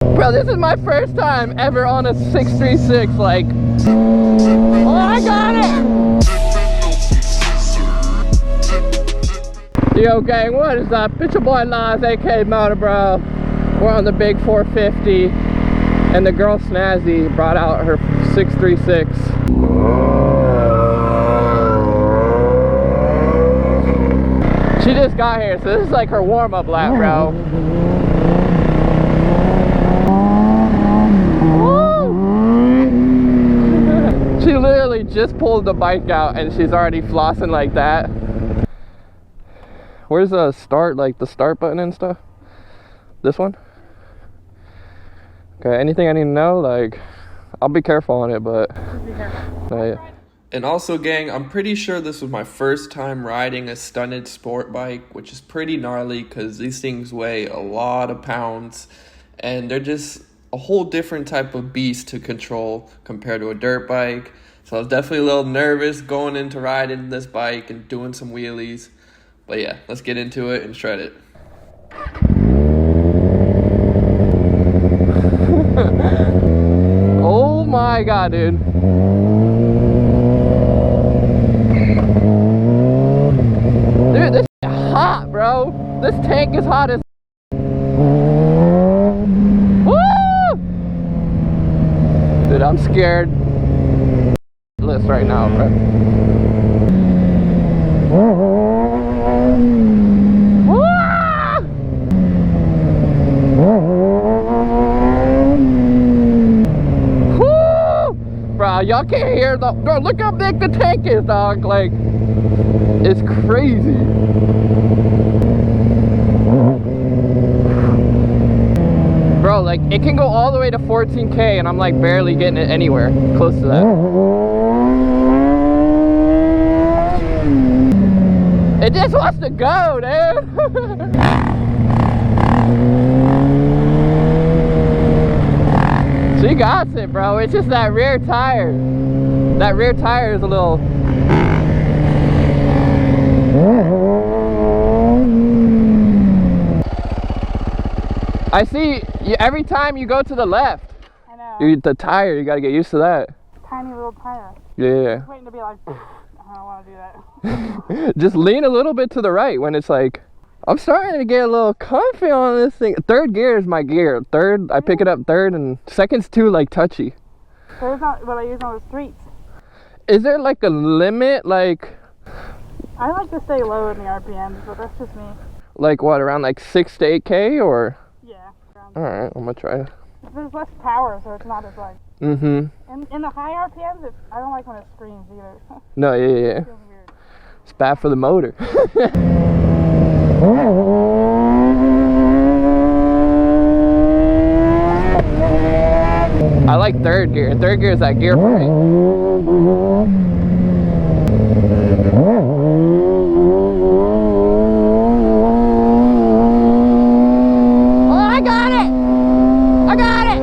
Bro, this is my first time ever on a 636, like, oh, I got it! Yo gang, what is up? It's your boy Laz, aka MotoBroo. We're on the big 450, and the girl Snazzy brought out her 636. She just got here, so this is like her warm-up lap, bro. She literally just pulled the bike out and she's already flossing like that. Where's the start, like the start button and stuff? This one? Okay, anything I need to know? Like, I'll be careful on it, but... yeah. And also, gang, I'm pretty sure this was my first time riding a stunted sport bike, which is pretty gnarly because these things weigh a lot of pounds and they're just a whole different type of beast to control compared to a dirt bike. So I was definitely a little nervous going into riding this bike and doing some wheelies. But yeah, let's get into it and shred it. Oh my god, dude. Dude, this is hot, bro. This tank is hot as... Woo! Dude, I'm scared right now, bro. Bro, y'all can't hear the... Bro, look how big the tank is, dog. Like, it's crazy. Bro, like, it can go all the way to 14K and I'm like barely getting it anywhere close to that. It just wants to go, dude. She got it, bro. It's just that rear tire. That rear tire is a little... I see you, every time you go to the left. I know. The tire, you gotta get used to that. Tiny little tire. Yeah. Just waiting to be like, I don't want to do that. Just lean a little bit to the right when it's like, I'm starting to get a little comfy on this thing. Third gear is my gear. Third, I pick it up third, and second's too like touchy. Third's not what I use on the streets. Is there like a limit, like? I like to stay low in the RPMs, but that's just me. Like what, around like 6 to 8K or? Yeah. Alright, I'm gonna try. There's less power, so it's not as like... Mm-hmm. In the high RPMs, I don't like when it screams either. No, yeah. It feels weird. It's bad for the motor. I like third gear. Third gear is that gear for me. Oh, I got it! I got it!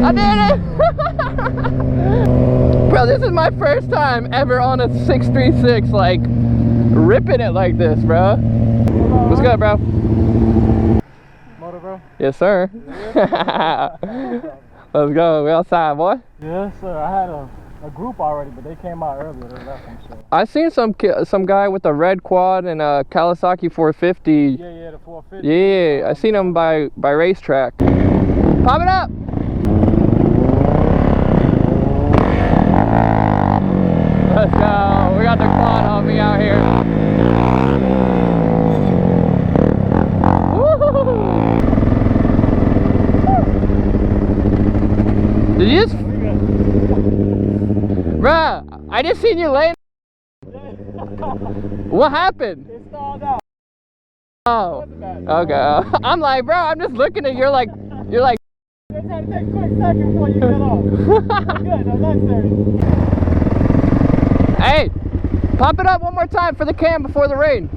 I did it! Bro, this is my first time ever on a 636, like, ripping it like this, bro. What's good, bro? MotoBroo? Yes, sir. Let's go. We outside, boy. Yes, sir. I had a group already, but they came out earlier. They left some shit. I seen some guy with a red quad and a Kawasaki 450. Yeah, the 450. Yeah, I seen him by racetrack. Pop it up. Let's go. We got the quad on me out here. Did you just... Bruh, I just seen you laying... What happened? It stalled out. Oh, okay. I'm like, bro, I'm just looking at you, you're like... Just had to take a quick second before you get off. Good, no, necessary. Hey, pop it up one more time for the cam before the rain.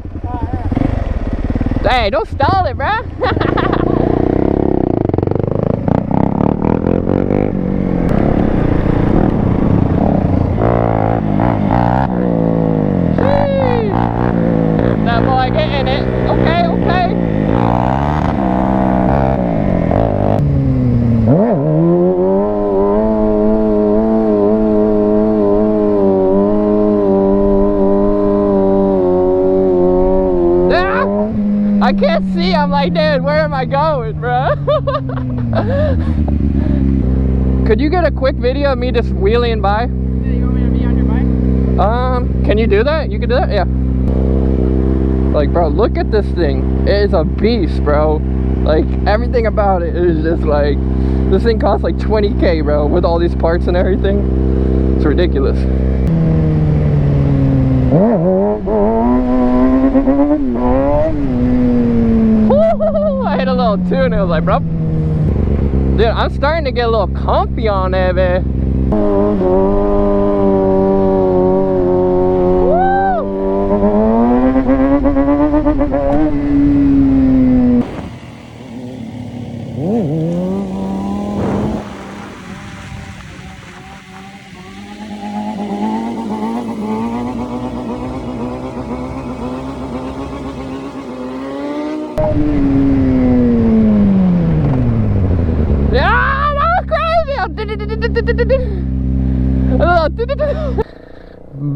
Hey, don't stall it, bruh. That boy getting it. Okay. like, dude, where am I going, bro? Could you get a quick video of me just wheeling by? Yeah, you want me to be on your bike? Can you do that? You can do that? Yeah. Like, bro, look at this thing. It is a beast, bro. Like, everything about it is just like, this thing costs like 20K, bro, with all these parts and everything. It's ridiculous. I hit a little tune. It was like, bro. Dude, I'm starting to get a little comfy on there, man. Yeah, that was crazy.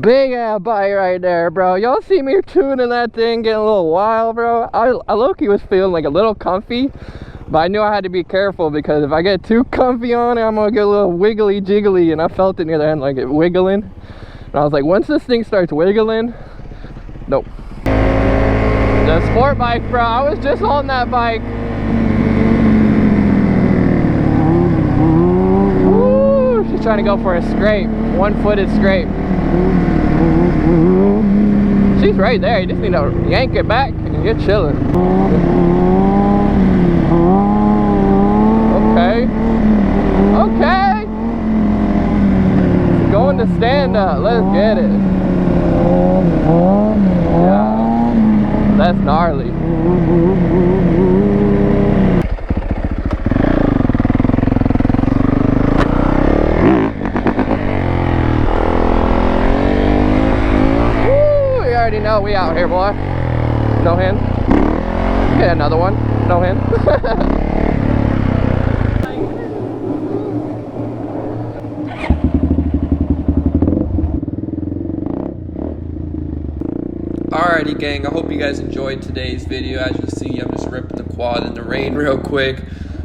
Big ass bite right there, bro. Y'all see me tuning that thing, getting a little wild, bro. I low-key was feeling like a little comfy, but I knew I had to be careful because if I get too comfy on it, I'm gonna get a little wiggly jiggly, and I felt it near the end, like it wiggling. And I was like, once this thing starts wiggling, nope. The sport bike, bro. I was just on that bike. Woo! She's trying to go for a scrape, one-footed scrape. She's right there. You just need to yank it back and you're chilling. Okay. Okay. She's going to stand up. Let's get it. Yeah. That's gnarly. Woo, you already know we out here, boy. No hand. Get another one. No hand. Alrighty gang, I hope you guys enjoyed today's video. As you see, I'm just ripping the quad in the rain real quick.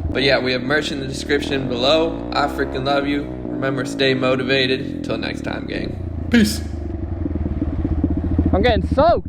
But yeah, we have merch in the description below. I freaking love you. Remember, stay motivated. Until next time, gang. Peace. I'm getting soaked.